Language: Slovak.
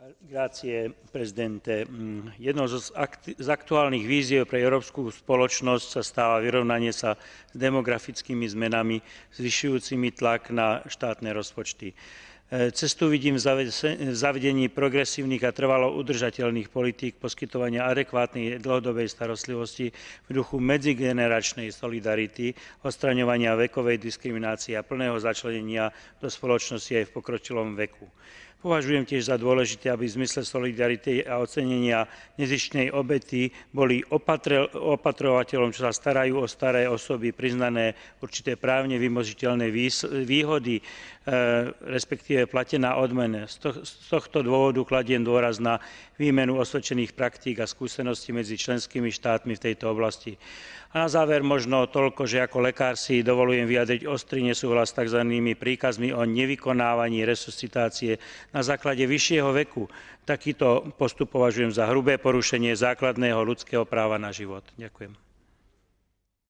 Grazie, prezidente. Jednou z aktuálnych víziev pre európsku spoločnosť sa stáva vyrovnanie sa s demografickými zmenami zvyšujúcimi tlak na štátne rozpočty. Cestu vidím v zavedení progresívnych a trvalo udržateľných politík poskytovania adekvátnej dlhodobej starostlivosti v duchu medzigeneračnej solidarity, odstraňovania vekovej diskriminácie a plného začlenenia do spoločnosti aj v pokročilom veku. Považujem tiež za dôležité, aby v zmysle solidarity a ocenenia nezištnej obety boli opatrovateľom, čo sa starajú o staré osoby, priznané určité právne vymožiteľné výhody, respektíve platená odmena. Z tohto dôvodu kladiem dôraz na výmenu osvedčených praktík a skúseností medzi členskými štátmi v tejto oblasti. A na záver možno toľko, že ako lekár si dovolujem vyjadriť ostrý nesúhlas s tzv. Príkazmi o nevykonávaní resuscitácie na základe vyššieho veku. Takýto postup považujem za hrubé porušenie základného ľudského práva na život. Ďakujem.